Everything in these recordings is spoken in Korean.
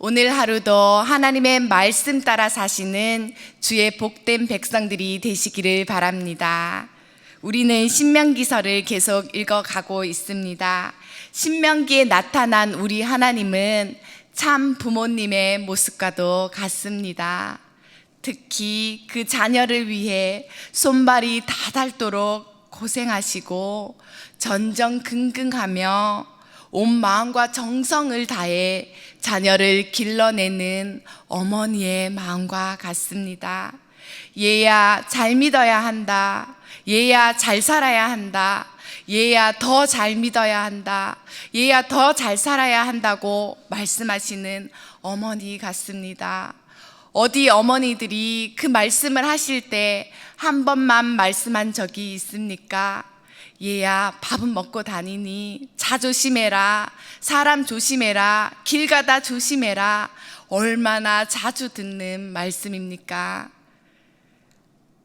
오늘 하루도 하나님의 말씀 따라 사시는 주의 복된 백성들이 되시기를 바랍니다. 우리는 신명기서를 계속 읽어가고 있습니다. 신명기에 나타난 우리 하나님은 참 부모님의 모습과도 같습니다. 특히 그 자녀를 위해 손발이 다 닳도록 고생하시고 전전긍긍하며 온 마음과 정성을 다해 자녀를 길러내는 어머니의 마음과 같습니다. 얘야 잘 믿어야 한다. 얘야 잘 살아야 한다. 얘야 더 잘 믿어야 한다. 얘야 더 잘 살아야 한다고 말씀하시는 어머니 같습니다. 어디 어머니들이 그 말씀을 하실 때 한 번만 말씀한 적이 있습니까? 얘야 밥은 먹고 다니니 차 조심해라, 사람 조심해라, 길 가다 조심해라. 얼마나 자주 듣는 말씀입니까?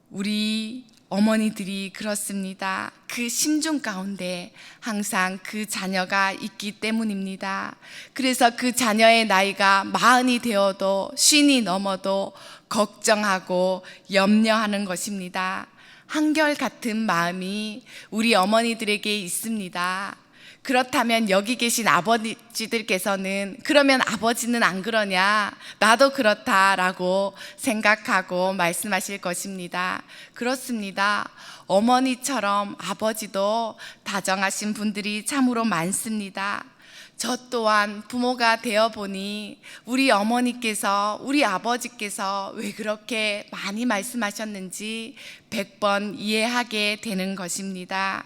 우리 어머니들이 그렇습니다. 그 심중 가운데 항상 그 자녀가 있기 때문입니다. 그래서 그 자녀의 나이가 40이 되어도 50이 넘어도 걱정하고 염려하는 것입니다. 한결같은 마음이 우리 어머니들에게 있습니다. 그렇다면 여기 계신 아버지들께서는 그러면 아버지는 안 그러냐? 나도 그렇다라고 생각하고 말씀하실 것입니다. 그렇습니다. 어머니처럼 아버지도 다정하신 분들이 참으로 많습니다. 저 또한 부모가 되어 보니 우리 어머니께서, 우리 아버지께서 왜 그렇게 많이 말씀하셨는지 100번 이해하게 되는 것입니다.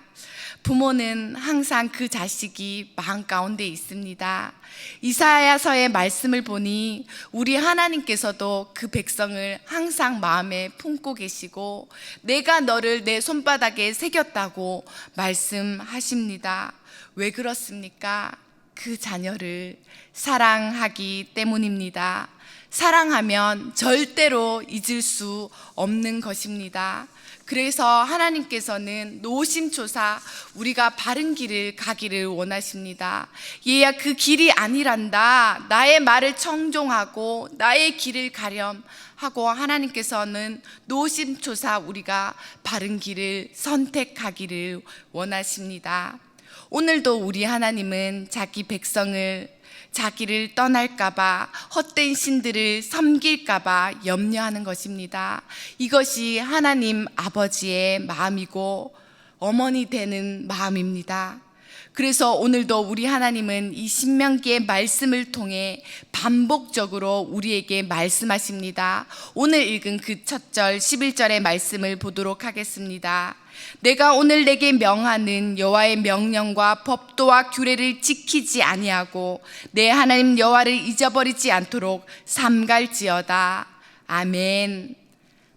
부모는 항상 그 자식이 마음 가운데 있습니다. 이사야서의 말씀을 보니 우리 하나님께서도 그 백성을 항상 마음에 품고 계시고 내가 너를 내 손바닥에 새겼다고 말씀하십니다. 왜 그렇습니까? 그 자녀를 사랑하기 때문입니다. 사랑하면 절대로 잊을 수 없는 것입니다. 그래서 하나님께서는 노심초사 우리가 바른 길을 가기를 원하십니다. 얘야 그 길이 아니란다. 나의 말을 청종하고 나의 길을 가렴 하고 하나님께서는 노심초사 우리가 바른 길을 선택하기를 원하십니다. 오늘도 우리 하나님은 자기 백성을 자기를 떠날까봐 헛된 신들을 섬길까봐 염려하는 것입니다. 이것이 하나님 아버지의 마음이고 어머니 되는 마음입니다. 그래서 오늘도 우리 하나님은 이 신명기의 말씀을 통해 반복적으로 우리에게 말씀하십니다. 오늘 읽은 그 첫 절 11절의 말씀을 보도록 하겠습니다. 내가 오늘 내게 명하는 여호와의 명령과 법도와 규례를 지키지 아니하고 내 하나님 여호와를 잊어버리지 않도록 삼갈지어다. 아멘.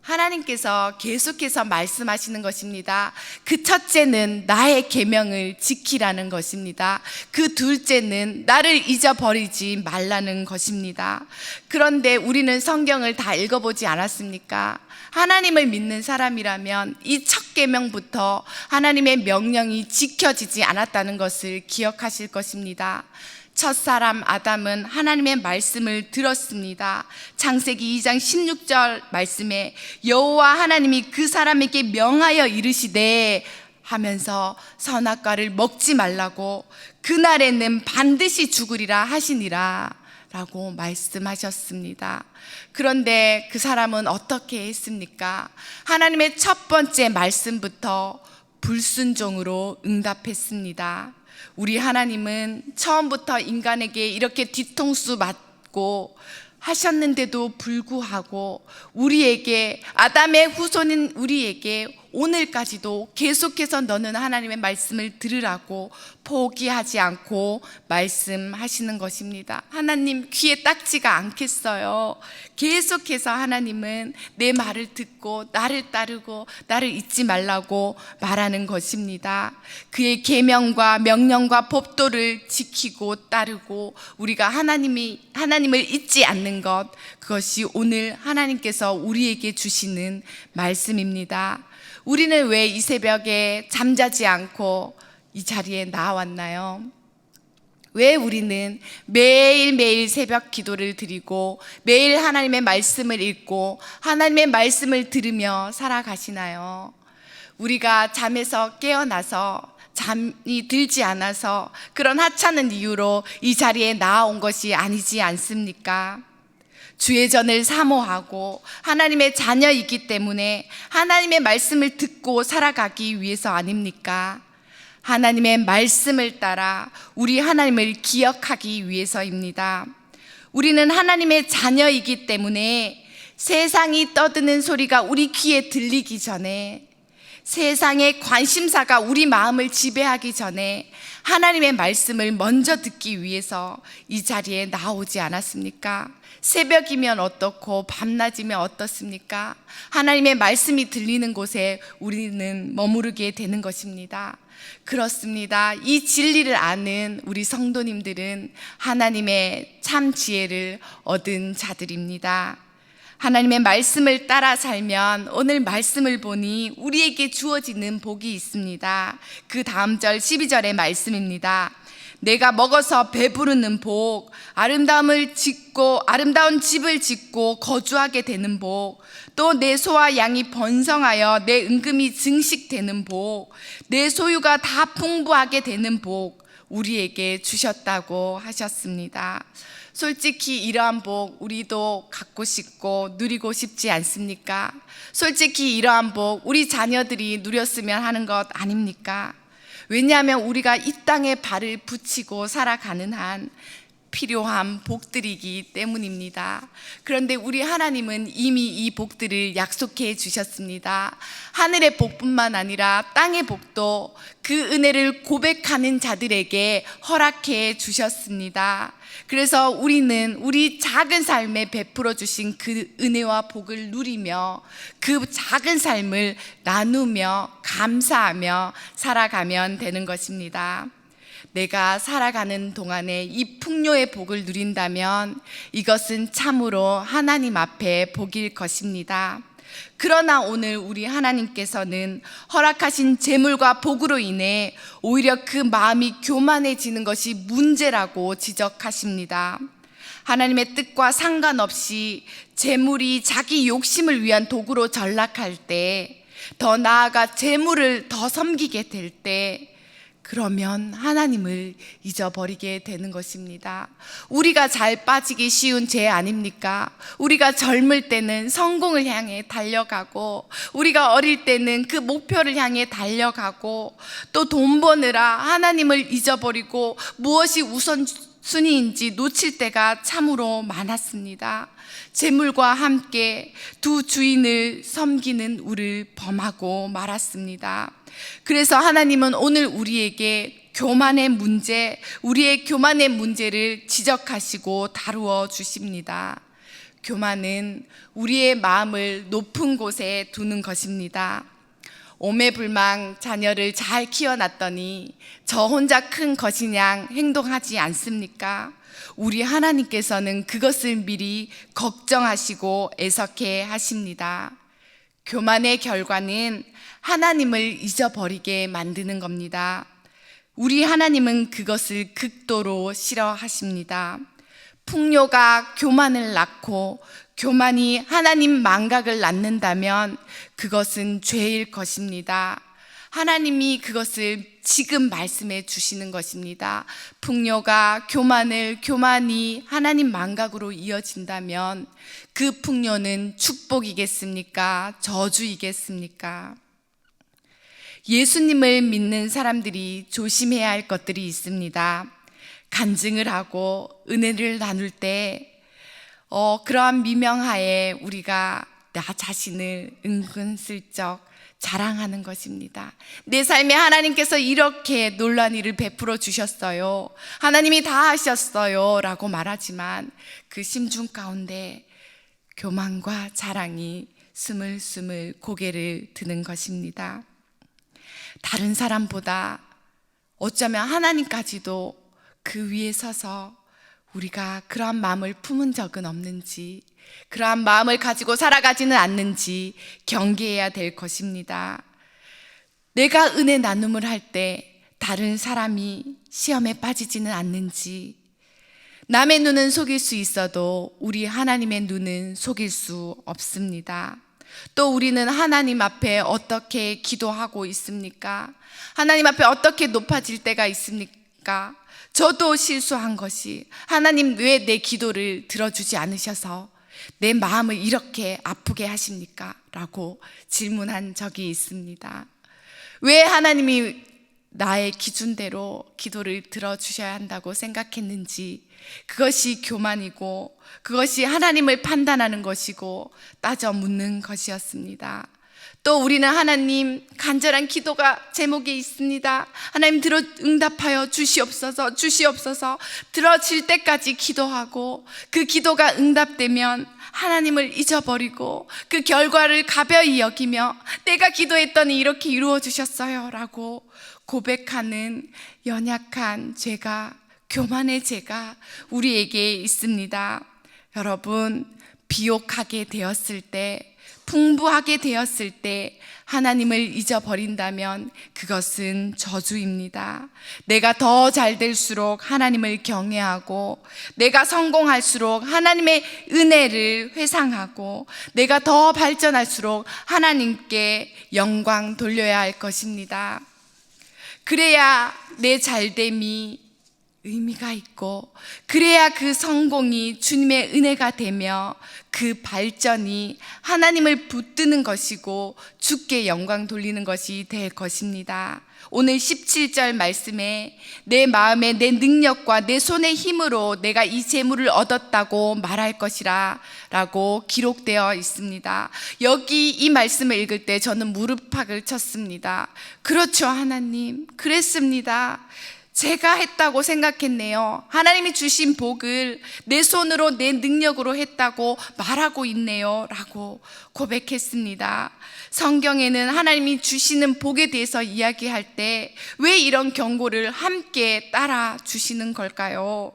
하나님께서 계속해서 말씀하시는 것입니다. 그 첫째는 나의 계명을 지키라는 것입니다. 그 둘째는 나를 잊어버리지 말라는 것입니다. 그런데 우리는 성경을 다 읽어보지 않았습니까? 하나님을 믿는 사람이라면 이 첫 계명부터 하나님의 명령이 지켜지지 않았다는 것을 기억하실 것입니다. 첫사람 아담은 하나님의 말씀을 들었습니다. 창세기 2장 16절 말씀에 여호와 하나님이 그 사람에게 명하여 이르시되 하면서 선악과를 먹지 말라고 그날에는 반드시 죽으리라 하시니라 라고 말씀하셨습니다. 그런데 그 사람은 어떻게 했습니까? 하나님의 첫 번째 말씀부터 불순종으로 응답했습니다. 우리 하나님은 처음부터 인간에게 이렇게 뒤통수 맞고 하셨는데도 불구하고 우리에게, 아담의 후손인 우리에게 오늘까지도 계속해서 너는 하나님의 말씀을 들으라고 포기하지 않고 말씀하시는 것입니다. 하나님 귀에 딱지가 않겠어요. 계속해서 하나님은 내 말을 듣고 나를 따르고 나를 잊지 말라고 말하는 것입니다. 그의 계명과 명령과 법도를 지키고 따르고 우리가 하나님을 잊지 않는 것, 그것이 오늘 하나님께서 우리에게 주시는 말씀입니다. 우리는 왜 이 새벽에 잠자지 않고 이 자리에 나왔나요? 왜 우리는 매일매일 새벽 기도를 드리고 매일 하나님의 말씀을 읽고 하나님의 말씀을 들으며 살아가시나요? 우리가 잠에서 깨어나서 잠이 들지 않아서 그런 하찮은 이유로 이 자리에 나아온 것이 아니지 않습니까? 주의 전을 사모하고 하나님의 자녀이기 때문에 하나님의 말씀을 듣고 살아가기 위해서 아닙니까? 하나님의 말씀을 따라 우리 하나님을 기억하기 위해서입니다. 우리는 하나님의 자녀이기 때문에 세상이 떠드는 소리가 우리 귀에 들리기 전에, 세상의 관심사가 우리 마음을 지배하기 전에 하나님의 말씀을 먼저 듣기 위해서 이 자리에 나오지 않았습니까? 새벽이면 어떻고 밤낮이면 어떻습니까? 하나님의 말씀이 들리는 곳에 우리는 머무르게 되는 것입니다. 그렇습니다. 이 진리를 아는 우리 성도님들은 하나님의 참 지혜를 얻은 자들입니다. 하나님의 말씀을 따라 살면 오늘 말씀을 보니 우리에게 주어지는 복이 있습니다. 그 다음 절 12절의 말씀입니다. 내가 먹어서 배부르는 복, 아름다운 집을 짓고 거주하게 되는 복, 또 내 소와 양이 번성하여 내 은금이 증식되는 복, 내 소유가 다 풍부하게 되는 복 우리에게 주셨다고 하셨습니다. 솔직히 이러한 복 우리도 갖고 싶고 누리고 싶지 않습니까? 솔직히 이러한 복 우리 자녀들이 누렸으면 하는 것 아닙니까? 왜냐하면 우리가 이 땅에 발을 붙이고 살아가는 한 필요한 복들이기 때문입니다. 그런데 우리 하나님은 이미 이 복들을 약속해 주셨습니다. 하늘의 복뿐만 아니라 땅의 복도 그 은혜를 고백하는 자들에게 허락해 주셨습니다. 그래서 우리는 우리 작은 삶에 베풀어 주신 그 은혜와 복을 누리며 그 작은 삶을 나누며 감사하며 살아가면 되는 것입니다. 내가 살아가는 동안에 이 풍요의 복을 누린다면 이것은 참으로 하나님 앞에 복일 것입니다. 그러나 오늘 우리 하나님께서는 허락하신 재물과 복으로 인해 오히려 그 마음이 교만해지는 것이 문제라고 지적하십니다. 하나님의 뜻과 상관없이 재물이 자기 욕심을 위한 도구로 전락할 때, 더 나아가 재물을 더 섬기게 될 때, 그러면 하나님을 잊어버리게 되는 것입니다. 우리가 잘 빠지기 쉬운 죄 아닙니까? 우리가 젊을 때는 성공을 향해 달려가고, 우리가 어릴 때는 그 목표를 향해 달려가고, 또 돈 버느라 하나님을 잊어버리고 무엇이 우선순위인지 놓칠 때가 참으로 많았습니다. 재물과 함께 두 주인을 섬기는 우리를 범하고 말았습니다. 그래서 하나님은 오늘 우리에게 교만의 문제, 우리의 교만의 문제를 지적하시고 다루어 주십니다. 교만은 우리의 마음을 높은 곳에 두는 것입니다. 오매불망 자녀를 잘 키워놨더니 저 혼자 큰 것이냥 행동하지 않습니까? 우리 하나님께서는 그것을 미리 걱정하시고 애석해 하십니다. 교만의 결과는 하나님을 잊어버리게 만드는 겁니다. 우리 하나님은 그것을 극도로 싫어하십니다. 풍요가 교만을 낳고 교만이 하나님 망각을 낳는다면 그것은 죄일 것입니다. 하나님이 그것을 지금 말씀해 주시는 것입니다. 풍요가 교만이 하나님 망각으로 이어진다면 그 풍요는 축복이겠습니까? 저주이겠습니까? 예수님을 믿는 사람들이 조심해야 할 것들이 있습니다. 간증을 하고 은혜를 나눌 때 그러한 미명하에 우리가 나 자신을 은근슬쩍 자랑하는 것입니다. 내 삶에 하나님께서 이렇게 놀라운 일을 베풀어 주셨어요, 하나님이 다 하셨어요 라고 말하지만 그 심중 가운데 교만과 자랑이 스물스물 고개를 드는 것입니다. 다른 사람보다 어쩌면 하나님까지도 그 위에 서서 우리가 그러한 마음을 품은 적은 없는지, 그러한 마음을 가지고 살아가지는 않는지 경계해야 될 것입니다. 내가 은혜 나눔을 할 때 다른 사람이 시험에 빠지지는 않는지, 남의 눈은 속일 수 있어도 우리 하나님의 눈은 속일 수 없습니다. 또 우리는 하나님 앞에 어떻게 기도하고 있습니까? 하나님 앞에 어떻게 높아질 때가 있습니까? 저도 실수한 것이, 하나님 왜 내 기도를 들어주지 않으셔서 내 마음을 이렇게 아프게 하십니까? 라고 질문한 적이 있습니다. 왜 하나님이 나의 기준대로 기도를 들어주셔야 한다고 생각했는지, 그것이 교만이고 그것이 하나님을 판단하는 것이고 따져 묻는 것이었습니다. 또 우리는 하나님, 간절한 기도가 제목에 있습니다. 하나님 응답하여 주시옵소서, 주시옵소서. 들어질 때까지 기도하고 그 기도가 응답되면 하나님을 잊어버리고 그 결과를 가벼이 여기며 내가 기도했더니 이렇게 이루어 주셨어요 라고 고백하는 연약한 죄가, 교만의 죄가 우리에게 있습니다. 여러분, 비옥하게 되었을 때, 풍부하게 되었을 때 하나님을 잊어버린다면 그것은 저주입니다. 내가 더 잘 될수록 하나님을 경외하고, 내가 성공할수록 하나님의 은혜를 회상하고, 내가 더 발전할수록 하나님께 영광 돌려야 할 것입니다. 그래야 내 잘됨이 의미가 있고, 그래야 그 성공이 주님의 은혜가 되며 그 발전이 하나님을 붙드는 것이고 주께 영광 돌리는 것이 될 것입니다. 오늘 17절 말씀에 내 마음에 내 능력과 내 손의 힘으로 내가 이 재물을 얻었다고 말할 것이라 라고 기록되어 있습니다. 여기 이 말씀을 읽을 때 저는 무릎팍을 쳤습니다. 그렇죠, 하나님, 그랬습니다. 제가 했다고 생각했네요. 하나님이 주신 복을 내 손으로 내 능력으로 했다고 말하고 있네요 라고 고백했습니다. 성경에는 하나님이 주시는 복에 대해서 이야기할 때 왜 이런 경고를 함께 따라 주시는 걸까요?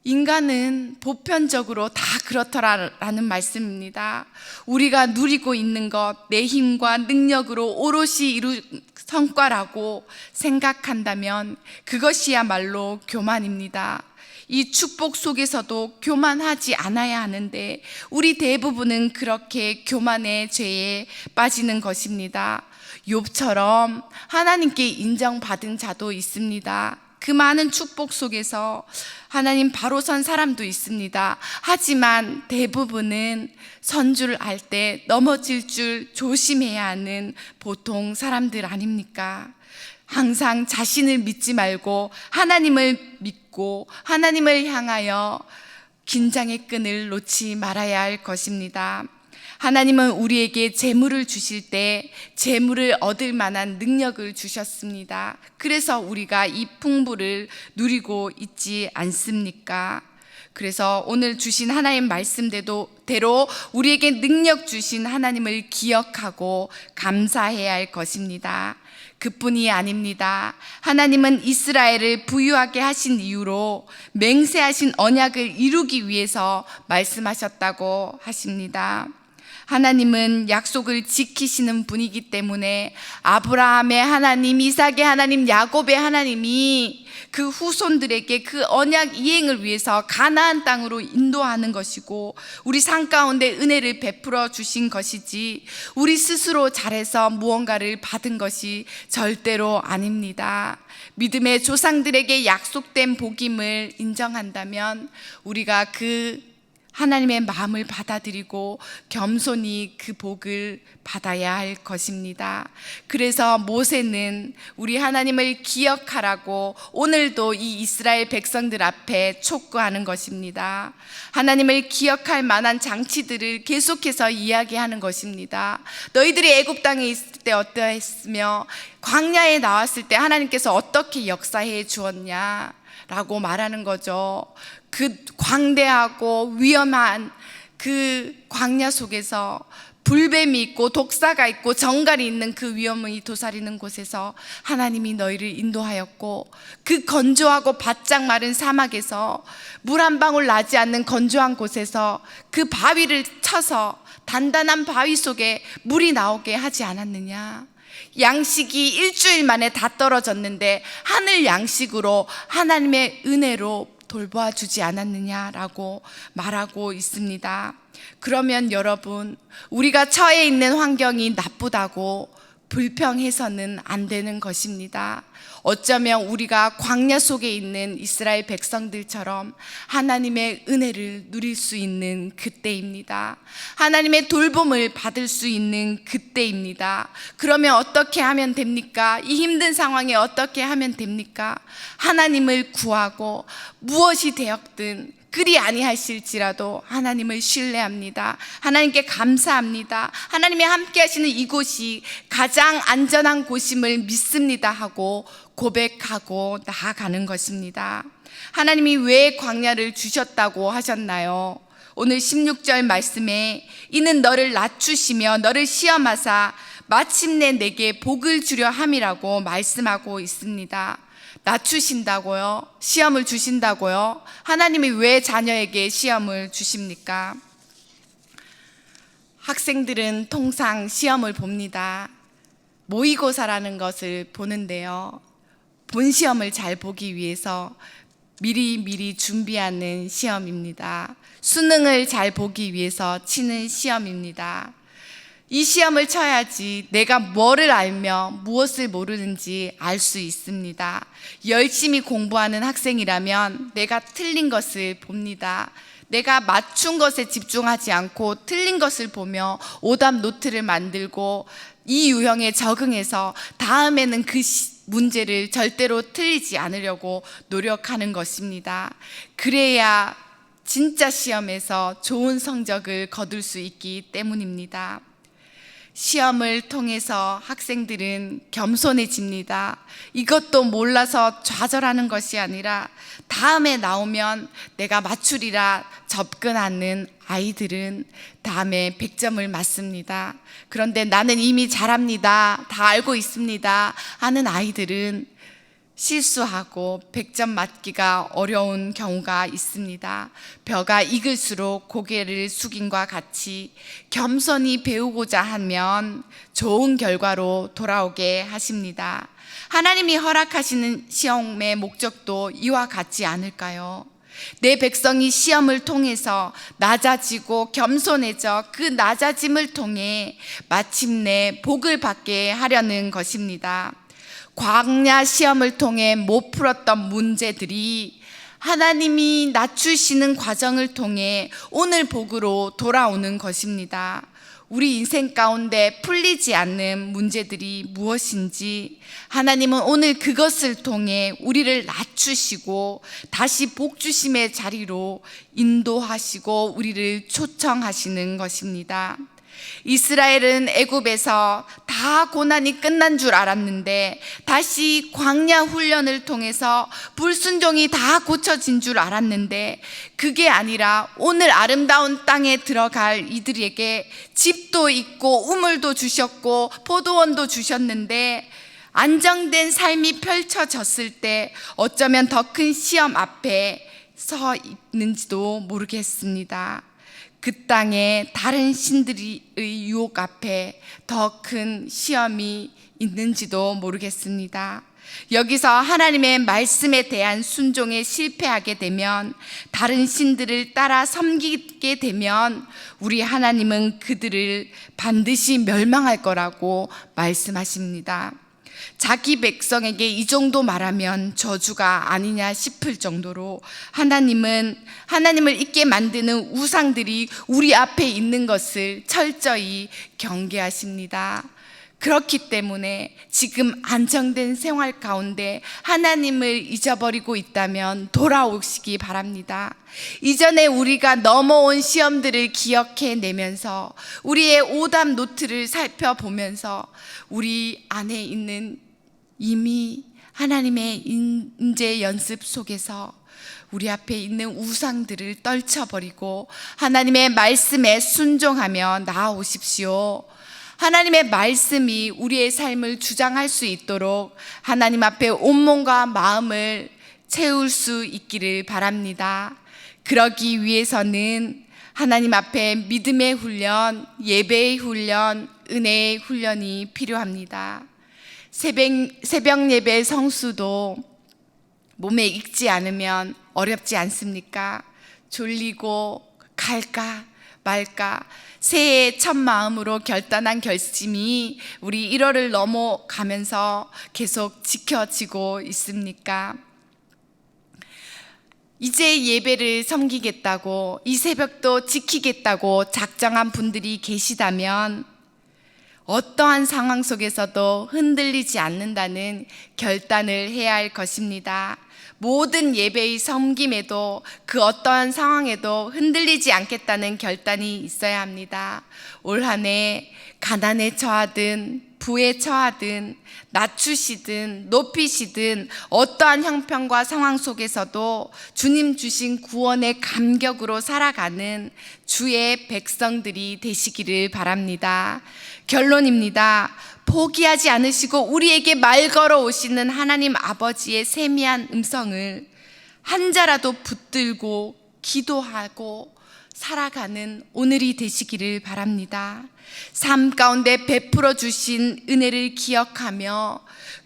인간은 보편적으로 다 그렇더라라는 말씀입니다. 우리가 누리고 있는 것, 내 힘과 능력으로 오롯이 이룬 성과라고 생각한다면 그것이야말로 교만입니다. 이 축복 속에서도 교만하지 않아야 하는데 우리 대부분은 그렇게 교만의 죄에 빠지는 것입니다. 욥처럼 하나님께 인정받은 자도 있습니다. 그 많은 축복 속에서 하나님 바로 선 사람도 있습니다. 하지만 대부분은 선 줄 알 때 넘어질 줄 조심해야 하는 보통 사람들 아닙니까? 항상 자신을 믿지 말고 하나님을 믿고 하나님을 향하여 긴장의 끈을 놓지 말아야 할 것입니다. 하나님은 우리에게 재물을 주실 때 재물을 얻을 만한 능력을 주셨습니다. 그래서 우리가 이 풍부를 누리고 있지 않습니까? 그래서 오늘 주신 하나님 말씀대로 우리에게 능력 주신 하나님을 기억하고 감사해야 할 것입니다. 그뿐이 아닙니다. 하나님은 이스라엘을 부유하게 하신 이유로 맹세하신 언약을 이루기 위해서 말씀하셨다고 하십니다. 하나님은 약속을 지키시는 분이기 때문에 아브라함의 하나님, 이삭의 하나님, 야곱의 하나님이 그 후손들에게 그 언약 이행을 위해서 가나안 땅으로 인도하는 것이고 우리 삶 가운데 은혜를 베풀어 주신 것이지 우리 스스로 잘해서 무언가를 받은 것이 절대로 아닙니다. 믿음의 조상들에게 약속된 복임을 인정한다면 우리가 그 하나님의 마음을 받아들이고 겸손히 그 복을 받아야 할 것입니다. 그래서 모세는 우리 하나님을 기억하라고 오늘도 이 이스라엘 백성들 앞에 촉구하는 것입니다. 하나님을 기억할 만한 장치들을 계속해서 이야기하는 것입니다. 너희들이 애굽 땅에 있을 때 어떠했으며 광야에 나왔을 때 하나님께서 어떻게 역사해 주었냐 라고 말하는 거죠. 그 광대하고 위험한 그 광야 속에서 불뱀이 있고 독사가 있고 정갈이 있는 그 위험이 도사리는 곳에서 하나님이 너희를 인도하였고 그 건조하고 바짝 마른 사막에서 물 한 방울 나지 않는 건조한 곳에서 그 바위를 쳐서 단단한 바위 속에 물이 나오게 하지 않았느냐. 양식이 일주일 만에 다 떨어졌는데 하늘 양식으로 하나님의 은혜로 돌보아 주지 않았느냐라고 말하고 있습니다. 그러면 여러분, 우리가 처해 있는 환경이 나쁘다고 불평해서는 안 되는 것입니다. 어쩌면 우리가 광야 속에 있는 이스라엘 백성들처럼 하나님의 은혜를 누릴 수 있는 그때입니다. 하나님의 돌봄을 받을 수 있는 그때입니다. 그러면 어떻게 하면 됩니까? 이 힘든 상황에 어떻게 하면 됩니까? 하나님을 구하고 무엇이 되었든 그리 아니하실지라도 하나님을 신뢰합니다. 하나님께 감사합니다. 하나님이 함께 하시는 이곳이 가장 안전한 곳임을 믿습니다 하고 고백하고 나아가는 것입니다. 하나님이 왜 광야를 주셨다고 하셨나요? 오늘 16절 말씀에 이는 너를 낮추시며 너를 시험하사 마침내 내게 복을 주려 함이라고 말씀하고 있습니다. 낮추신다고요? 시험을 주신다고요? 하나님이 왜 자녀에게 시험을 주십니까? 학생들은 통상 시험을 봅니다. 모의고사라는 것을 보는데요, 본 시험을 잘 보기 위해서 미리 준비하는 시험입니다. 수능을 잘 보기 위해서 치는 시험입니다. 이 시험을 쳐야지 내가 뭐를 알며 무엇을 모르는지 알 수 있습니다. 열심히 공부하는 학생이라면 내가 틀린 것을 봅니다. 내가 맞춘 것에 집중하지 않고 틀린 것을 보며 오답 노트를 만들고 이 유형에 적응해서 다음에는 그 문제를 절대로 틀리지 않으려고 노력하는 것입니다. 그래야 진짜 시험에서 좋은 성적을 거둘 수 있기 때문입니다. 시험을 통해서 학생들은 겸손해집니다. 이것도 몰라서 좌절하는 것이 아니라 다음에 나오면 내가 맞추리라 접근하는 아이들은 다음에 100점을 맞습니다. 그런데 나는 이미 잘합니다, 다 알고 있습니다 하는 아이들은 실수하고 100점 맞기가 어려운 경우가 있습니다. 벼가 익을수록 고개를 숙임과 같이 겸손히 배우고자 하면 좋은 결과로 돌아오게 하십니다. 하나님이 허락하시는 시험의 목적도 이와 같지 않을까요? 내 백성이 시험을 통해서 낮아지고 겸손해져 그 낮아짐을 통해 마침내 복을 받게 하려는 것입니다. 광야 시험을 통해 못 풀었던 문제들이 하나님이 낮추시는 과정을 통해 오늘 복으로 돌아오는 것입니다. 우리 인생 가운데 풀리지 않는 문제들이 무엇인지 하나님은 오늘 그것을 통해 우리를 낮추시고 다시 복주심의 자리로 인도하시고 우리를 초청하시는 것입니다. 이스라엘은 애굽에서 다 고난이 끝난 줄 알았는데 다시 광야 훈련을 통해서 불순종이 다 고쳐진 줄 알았는데 그게 아니라 오늘 아름다운 땅에 들어갈 이들에게 집도 있고 우물도 주셨고 포도원도 주셨는데 안정된 삶이 펼쳐졌을 때 어쩌면 더 큰 시험 앞에 서 있는지도 모르겠습니다. 그 땅에 다른 신들의 유혹 앞에 더 큰 시험이 있는지도 모르겠습니다. 여기서 하나님의 말씀에 대한 순종에 실패하게 되면, 다른 신들을 따라 섬기게 되면 우리 하나님은 그들을 반드시 멸망할 거라고 말씀하십니다. 자기 백성에게 이 정도 말하면 저주가 아니냐 싶을 정도로 하나님을 잊게 만드는 우상들이 우리 앞에 있는 것을 철저히 경계하십니다. 그렇기 때문에 지금 안정된 생활 가운데 하나님을 잊어버리고 있다면 돌아오시기 바랍니다. 이전에 우리가 넘어온 시험들을 기억해내면서 우리의 오답 노트를 살펴보면서 우리 안에 있는 이미 하나님의 인재 연습 속에서 우리 앞에 있는 우상들을 떨쳐버리고 하나님의 말씀에 순종하며 나아오십시오. 하나님의 말씀이 우리의 삶을 주장할 수 있도록 하나님 앞에 온몸과 마음을 채울 수 있기를 바랍니다. 그러기 위해서는 하나님 앞에 믿음의 훈련, 예배의 훈련, 은혜의 훈련이 필요합니다. 새벽 예배 성수도 몸에 익지 않으면 어렵지 않습니까? 졸리고 갈까 말까 새해 첫 마음으로 결단한 결심이 우리 1월을 넘어가면서 계속 지켜지고 있습니까? 이제 예배를 섬기겠다고, 이 새벽도 지키겠다고 작정한 분들이 계시다면 어떠한 상황 속에서도 흔들리지 않는다는 결단을 해야 할 것입니다. 모든 예배의 섬김에도 그 어떠한 상황에도 흔들리지 않겠다는 결단이 있어야 합니다. 올 한 해 가난에 처하든 부에 처하든 낮추시든 높이시든 어떠한 형편과 상황 속에서도 주님 주신 구원의 감격으로 살아가는 주의 백성들이 되시기를 바랍니다. 결론입니다. 포기하지 않으시고 우리에게 말 걸어 오시는 하나님 아버지의 세미한 음성을 한 자라도 붙들고 기도하고 살아가는 오늘이 되시기를 바랍니다. 삶 가운데 베풀어 주신 은혜를 기억하며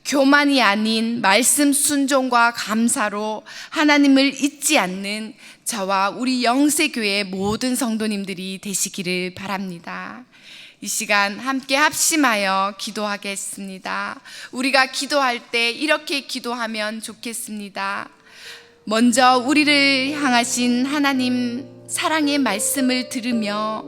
교만이 아닌 말씀 순종과 감사로 하나님을 잊지 않는 저와 우리 영세교회 모든 성도님들이 되시기를 바랍니다. 이 시간 함께 합심하여 기도하겠습니다. 우리가 기도할 때 이렇게 기도하면 좋겠습니다. 먼저 우리를 향하신 하나님 사랑의 말씀을 들으며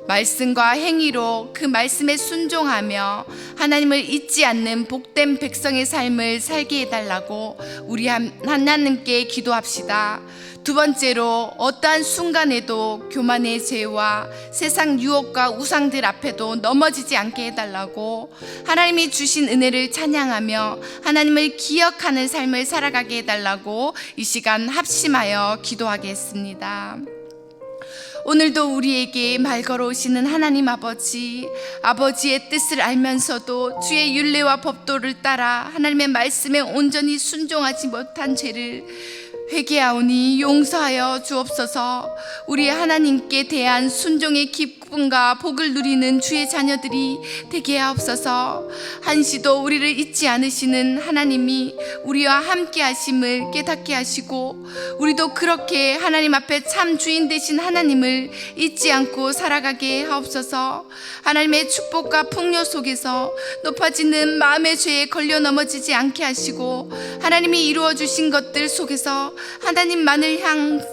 말씀과 행위로 그 말씀에 순종하며 하나님을 잊지 않는 복된 백성의 삶을 살게 해달라고 우리 하나님께 기도합시다. 두 번째로 어떠한 순간에도 교만의 죄와 세상 유혹과 우상들 앞에도 넘어지지 않게 해달라고 하나님이 주신 은혜를 찬양하며 하나님을 기억하는 삶을 살아가게 해달라고 이 시간 합심하여 기도하겠습니다. 오늘도 우리에게 말 걸어오시는 하나님 아버지의 뜻을 알면서도 주의 율례와 법도를 따라 하나님의 말씀에 온전히 순종하지 못한 죄를 회개하오니 용서하여 주옵소서. 우리 하나님께 대한 순종의 기쁨과 복을 누리는 주의 자녀들이 되게 하옵소서. 한시도 우리를 잊지 않으시는 하나님이 우리와 함께 하심을 깨닫게 하시고 우리도 그렇게 하나님 앞에 참 주인 되신 하나님을 잊지 않고 살아가게 하옵소서. 하나님의 축복과 풍요 속에서 높아지는 마음의 죄에 걸려 넘어지지 않게 하시고 하나님이 이루어 주신 것들 속에서 하나님만을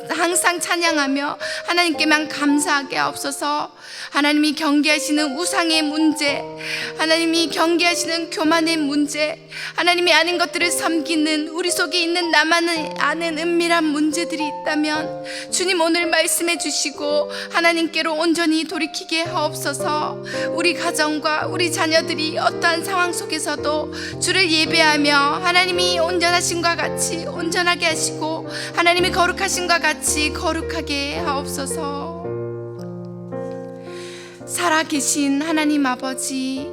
항상 찬양하며 하나님께만 감사하게 하옵소서. 하나님이 경계하시는 우상의 문제, 하나님이 경계하시는 교만의 문제, 하나님이 아는 것들을 섬기는 우리 속에 있는 나만을 아는 은밀한 문제들이 있다면 주님 오늘 말씀해 주시고 하나님께로 온전히 돌이키게 하옵소서. 우리 가정과 우리 자녀들이 어떠한 상황 속에서도 주를 예배하며 하나님이 온전하신과 같이 온전하게 하시고 하나님이 거룩하신과 같이 거룩하게 하옵소서. 살아계신 하나님 아버지,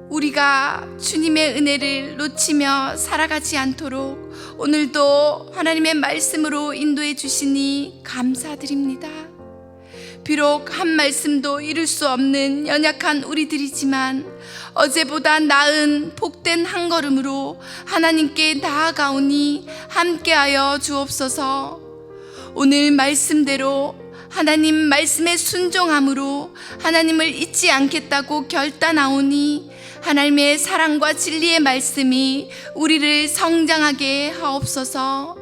우리가 주님의 은혜를 놓치며 살아가지 않도록 오늘도 하나님의 말씀으로 인도해 주시니 감사드립니다. 비록 한 말씀도 이룰 수 없는 연약한 우리들이지만 어제보다 나은 복된 한 걸음으로 하나님께 나아가오니 함께하여 주옵소서. 오늘 말씀대로 하나님 말씀에 순종함으로 하나님을 잊지 않겠다고 결단하오니 하나님의 사랑과 진리의 말씀이 우리를 성장하게 하옵소서.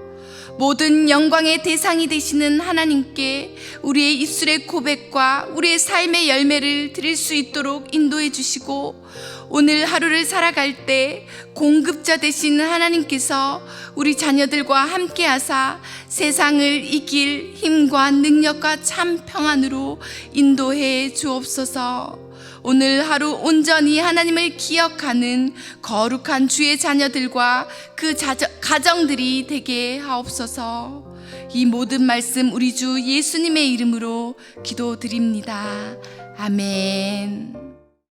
모든 영광의 대상이 되시는 하나님께 우리의 입술의 고백과 우리의 삶의 열매를 드릴 수 있도록 인도해 주시고 오늘 하루를 살아갈 때 공급자 되신 하나님께서 우리 자녀들과 함께 하사 세상을 이길 힘과 능력과 참 평안으로 인도해 주옵소서. 오늘 하루 온전히 하나님을 기억하는 거룩한 주의 자녀들과 그 가정들이 되게 하옵소서. 이 모든 말씀 우리 주 예수님의 이름으로 기도드립니다. 아멘.